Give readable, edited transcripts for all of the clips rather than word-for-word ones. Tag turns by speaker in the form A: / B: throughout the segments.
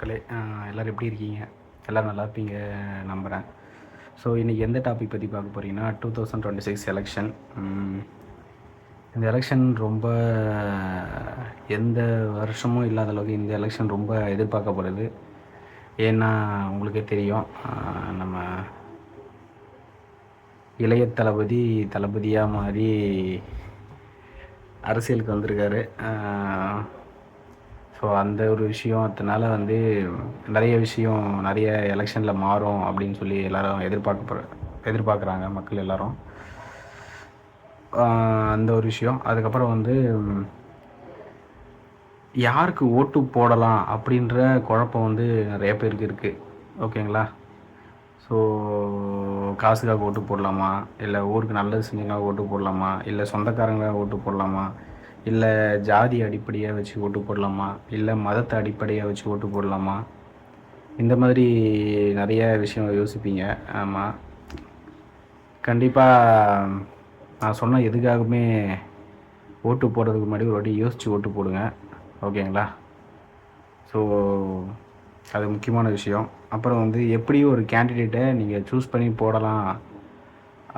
A: மக்களே. எல்லோரும் எப்படி இருக்கீங்க? எல்லோரும் நல்லா இருப்பீங்க நம்புகிறேன். ஸோ இன்றைக்கி எந்த டாபிக் பற்றி பார்க்க போகிறீங்கன்னா 2026 எலெக்ஷன். இந்த எலெக்ஷன் ரொம்ப எந்த வருஷமும் இல்லாத அளவுக்கு இந்த எலெக்ஷன் ரொம்ப எதிர்பார்க்கப்படுது. ஏன்னா உங்களுக்கே தெரியும், நம்ம இளைய தளபதியாக மாறி அரசியலுக்கு வந்திருக்காரு. ஸோ அந்த ஒரு விஷயத்தினால நிறைய எலெக்ஷனில் மாறும் அப்படின்னு சொல்லி எல்லோரும் எதிர்பார்க்குறாங்க மக்கள் எல்லோரும். அந்த ஒரு விஷயம். அதுக்கப்புறம் யாருக்கு ஓட்டு போடலாம் அப்படின்ற குழப்பம் நிறைய பேருக்கு இருக்குது. ஓகேங்களா? ஸோ காசுக்காக ஓட்டு போடலாமா, இல்லை ஊருக்கு நல்லது செஞ்சவங்க ஓட்டு போடலாமா, இல்லை சொந்தக்காரங்க ஓட்டு போடலாமா, இல்லை ஜாதி அடிப்படையாக வச்சு ஓட்டு போடலாமா, இல்லை மதத்தை அடிப்படையாக வச்சு ஓட்டு போடலாமா, இந்த மாதிரி நிறைய விஷயம் யோசிப்பீங்க. ஆமாம், கண்டிப்பாக நான் சொன்ன எதுக்காகவுமே ஓட்டு போடுறதுக்கு முன்னாடி ஒரு வாட்டி யோசித்து ஓட்டு போடுங்க. ஓகேங்களா? ஸோ அது முக்கியமான விஷயம். அப்புறம் எப்படி ஒரு கேண்டிடேட்டை நீங்கள் சூஸ் பண்ணி போடலாம்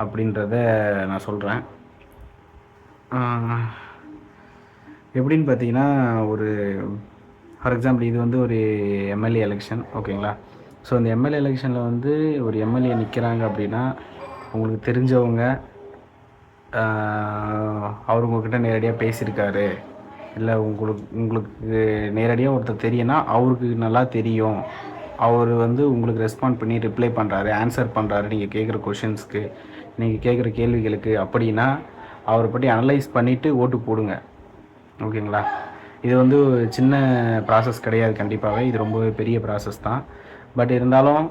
A: அப்படின்றத நான் சொல்கிறேன். எப்படின்னு பார்த்தீங்கன்னா, ஃபார் எக்ஸாம்பிள் இது ஒரு எம்எல்ஏ எலெக்ஷன். ஓகேங்களா? ஸோ அந்த எம்எல்ஏ எலெக்ஷனில் ஒரு எம்எல்ஏ நிற்கிறாங்க அப்படின்னா, உங்களுக்கு தெரிஞ்சவங்க அவர் உங்கள்கிட்ட நேரடியாக பேசியிருக்காரு, இல்லை உங்களுக்கு நேரடியாக ஒருத்தர் தெரியும்னா அவருக்கு நல்லா தெரியும், அவர் உங்களுக்கு ரெஸ்பாண்ட் பண்ணி ரிப்ளை பண்ணுறாரு, ஆன்சர் பண்ணுறாரு நீங்கள் கேட்குற கொஷின்ஸ்க்கு, நீங்கள் கேட்குற கேள்விகளுக்கு அப்படின்னா அவரை பற்றி அனலைஸ் பண்ணிவிட்டு ஓட்டு போடுங்க. ஓகேங்களா? இது சின்ன ப்ராசஸ் கிடையாது. கண்டிப்பாகவே இது ரொம்பவே பெரிய ப்ராசஸ் தான். பட் இருந்தாலும்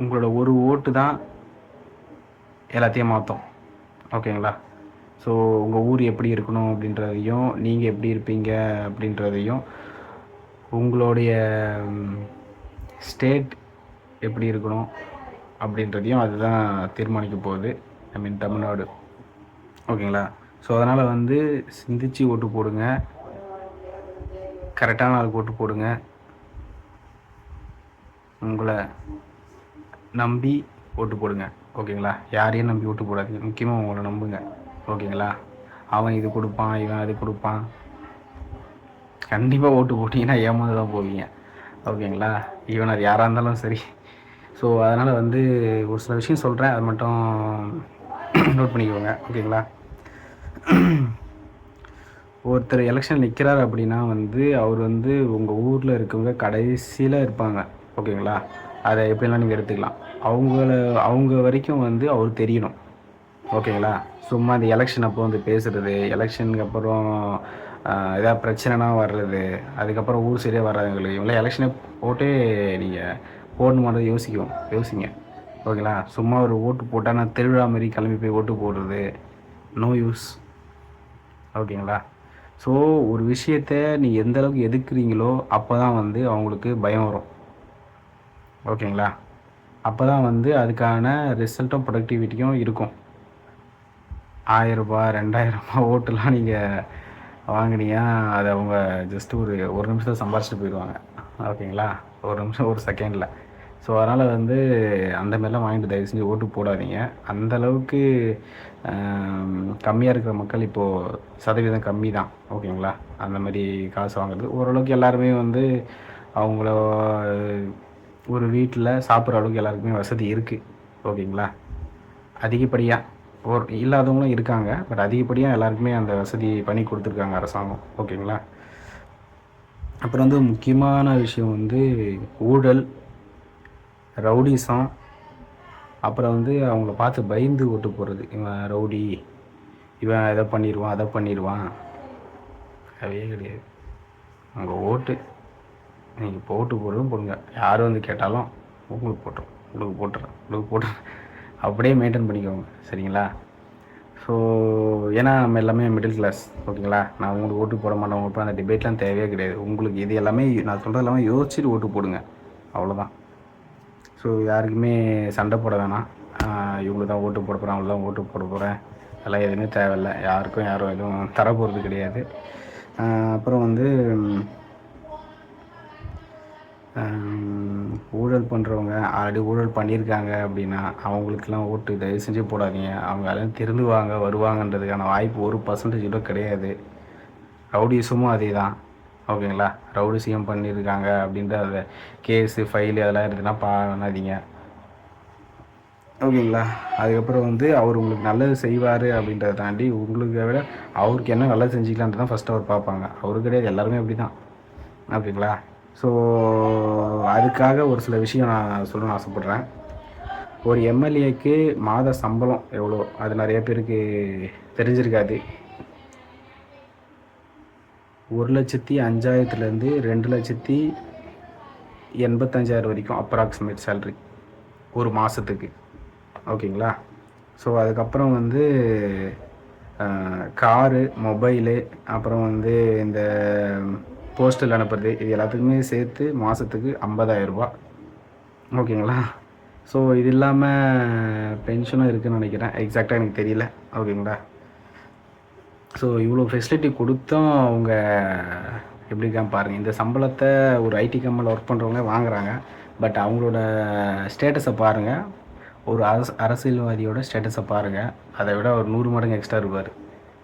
A: உங்களோட ஒரு ஓட்டு தான் எல்லாத்தையும் மாற்றும். ஓகேங்களா? ஸோ உங்கள் ஊர் எப்படி இருக்கணும் அப்படின்றதையும், நீங்கள் எப்படி இருப்பீங்க அப்படின்றதையும், உங்களுடைய ஸ்டேட் எப்படி இருக்கணும் அப்படின்றதையும் அதுதான் தீர்மானிக்க போகுது. தமிழ்நாடு. ஓகேங்களா? ஸோ அதனால் சிந்திச்சு ஓட்டு போடுங்க, கரெக்டான ஆளுக்கு ஓட்டு போடுங்க, உங்களை நம்பி ஓட்டு போடுங்க. ஓகேங்களா? யாரையும் நம்பி ஓட்டு போடாதீங்க. முக்கியமாக உங்களை நம்புங்க. ஓகேங்களா? அவன் இது கொடுப்பான், இவன் அது கொடுப்பான், கண்டிப்பாக ஓட்டு போட்டிங்கன்னா ஏமாந்து தான் போவீங்க. ஓகேங்களா? ஈவன் அது யாராக இருந்தாலும் சரி. ஸோ அதனால் ஒரு சில விஷயம் சொல்கிறேன், அதை மட்டும் நோட் பண்ணிக்கோங்க. ஓகேங்களா? ஒருத்தர் எலெக்ஷன் நிற்கிறார் அப்படின்னா அவர் உங்கள் ஊரில் இருக்கவங்க கடைசியில் இருப்பாங்க. ஓகேங்களா? அதை எப்படிலாம் நீங்கள் எடுத்துக்கலாம். அவங்க வரைக்கும் அவர் தெரியணும். ஓகேங்களா? சும்மா இந்த எலெக்ஷன் அப்போ பேசுகிறது, எலெக்ஷனுக்கு அப்புறம் ஏதாவது பிரச்சனைனா வர்றது, அதுக்கப்புறம் ஊர் சரியாக வர்றவங்களுக்கு இவங்களாம் எலெக்ஷனே போட்டு நீங்கள் போடணுமானதை யோசிங்க. ஓகேங்களா? சும்மா ஒரு ஓட்டு போட்டால் நான் திருவிழா மாதிரி கிளம்பி போய் ஓட்டு போடுறது நோ யூஸ். ஓகேங்களா? ஸோ ஒரு விஷயத்தை நீங்கள் எந்த அளவுக்கு எதிர்க்கிறீங்களோ அப்போ தான் அவங்களுக்கு பயம் வரும். ஓகேங்களா? அப்போ தான் அதுக்கான ரிசல்ட்டும் ப்ரொடக்டிவிட்டியும் இருக்கும். 1000 ரூபாய் 2000 ஓட்டுலாம் நீங்கள் வாங்கினீங்க, அதை அவங்க ஜஸ்ட்டு ஒரு நிமிஷத்தில் சம்பாரிச்சிட்டு போயிடுவாங்க. ஓகேங்களா? ஒரு நிமிஷம், ஒரு செகண்டில். ஸோ அதனால் அந்த மாதிரிலாம் வாங்கிட்டு தயவு செஞ்சு ஓட்டு போடாதீங்க. அந்தளவுக்கு கம்மியாக இருக்கிற மக்கள் இப்போது சதவீதம் கம்மி தான். ஓகேங்களா? அந்த மாதிரி காசு வாங்குறது ஓரளவுக்கு எல்லாருமே அவங்கள ஒரு வீட்டில் சாப்பிட்ற அளவுக்கு எல்லாருக்குமே வசதி இருக்குது. ஓகேங்களா? அதிகப்படியாக இல்லாதவங்களும் இருக்காங்க, பட் அதிகப்படியாக எல்லாருக்குமே அந்த வசதி பண்ணி கொடுத்துருக்காங்க அரசாங்கம். ஓகேங்களா? அப்புறம் முக்கியமான விஷயம் ஊழல், ரவுடிசம், அப்புறம் அவங்கள பார்த்து பயந்து ஓட்டு போடுறது. இவன் ரவுடி, இவன் எதை பண்ணிடுவான், அதை பண்ணிடுவான், கிடையாது. உங்கள் ஓட்டு நீங்கள் இப்போ ஓட்டு போடுறதும் போடுங்க. யார் கேட்டாலும் உங்களுக்கு போட்டுறேன் அப்படியே மெயின்டைன் பண்ணிக்கோங்க. சரிங்களா? ஸோ ஏன்னா நம்ம எல்லாமே மிடில் கிளாஸ். ஓகேங்களா? நான் உங்களுக்கு ஓட்டு போட மாட்டேன், உங்களுக்கு அந்த டிபேட்லாம் தேவையே கிடையாது. உங்களுக்கு இது எல்லாமே நான் சொல்கிறது எல்லாமே யோசிச்சுட்டு ஓட்டு போடுங்க. அவ்வளோதான். ஸோ யாருக்குமே சண்டை போட வேணாம். இவங்களுக்கு தான் ஓட்டு போட போகிறேன், அவங்களுக்கு தான் ஓட்டு போட போகிறேன், அதெல்லாம் எதுவுமே தேவையில்லை. யாரும் எதுவும் தர போகிறது கிடையாது. அப்புறம் ஊழல் பண்ணுறவங்க ஆல்ரெடி ஊழல் பண்ணியிருக்காங்க அப்படின்னா அவங்களுக்கெல்லாம் ஓட்டு தயவு செஞ்சு போடாதீங்க. அவங்க எல்லாம் திருந்துவாங்க வருவாங்கன்றதுக்கான வாய்ப்பு 1% கூட கிடையாது. ரவுடிசமும் அதே தான். ஓகேங்களா? ரவுடிசம் பண்ணியிருக்காங்க அப்படின்ற அந்த கேஸு ஃபைலு அதெல்லாம் இருந்துச்சுன்னா பண்ணாதீங்க. ஓகேங்களா? அதுக்கப்புறம் வந்து அவர் உங்களுக்கு நல்லது செய்வார் அப்படின்றத தாண்டி உங்களுக்கு விட அவருக்கு என்ன நல்லது செஞ்சுக்கலான்ட்டு தான் ஃபஸ்ட்டு அவர் பார்ப்பாங்க. அவரு கிடையாது, எல்லாருமே அப்படி தான். ஓகேங்களா? ஸோ அதுக்காக ஒரு சில விஷயம் நான் சொல்லணும்னு ஆசைப்பட்றேன். ஒரு எம்எல்ஏக்கு மாத சம்பளம் எவ்வளோ அது நிறைய பேருக்கு தெரிஞ்சிருக்காது. 1,05,000 2,85,000 வரைக்கும் அப்ராக்சிமேட் சேல்ரி ஒரு மாதத்துக்கு. ஓகேங்களா? ஸோ அதுக்கப்புறம் வந்து காரு, மொபைலு, அப்புறம் வந்து இந்த போஸ்டல் அனுப்புறது, இது எல்லாத்துக்குமே சேர்த்து மாதத்துக்கு 50,000 ரூபா. ஓகேங்களா? ஸோ இது இல்லாமல் பென்ஷனும் இருக்குதுன்னு நினைக்கிறேன், எக்ஸாக்டாக எனக்கு தெரியல. ஓகேங்களா? ஸோ இவ்வளோ ஃபெசிலிட்டி கொடுத்தும் அவங்க எப்படி இருக்கான்னு பாருங்கள். இந்த சம்பளத்தை ஒரு ஐடி கம்பெனியில் ஒர்க் பண்ணுறவங்க வாங்குகிறாங்க. பட் அவங்களோட ஸ்டேட்டஸை பாருங்கள், ஒரு அரசியல்வாதியோட ஸ்டேட்டஸை பாருங்கள், அதை விட ஒரு 100 மடங்கு எக்ஸ்ட்ரா இருப்பார்.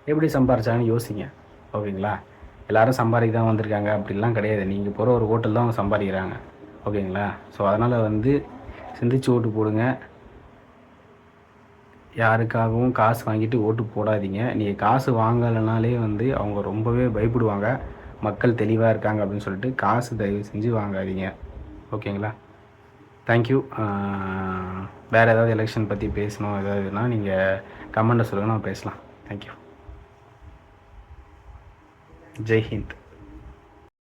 A: எப்படி சம்பாரிச்சாங்கன்னு யோசிங்க. ஓகேங்களா? எல்லோரும் சம்பாதிக்க தான் வந்திருக்காங்க அப்படிலாம் கிடையாது. நீங்கள் போகிற ஒரு ஹோட்டல் தான் அவங்க சம்பாதிக்கிறாங்க. ஓகேங்களா? ஸோ அதனால் வந்து சிந்திச்சு ஓட்டு போடுங்க. யாருக்காகவும் காசு வாங்கிட்டு ஓட்டு போடாதீங்க. நீங்கள் காசு வாங்கலைனாலே வந்து அவங்க ரொம்பவே பயப்படுவாங்க. மக்கள் தெளிவாக இருக்காங்க அப்படின்னு சொல்லிட்டு காசு தயவு செஞ்சு வாங்காதீங்க. ஓகேங்களா? தேங்க்யூ. வேறு ஏதாவது எலெக்ஷன் பற்றி பேசணும் ஏதாவதுன்னா நீங்கள் கமெண்ட்டை சொல்லுங்கள், நம்ம பேசலாம். தேங்க்யூ. ஜெய் ஹிந்த்.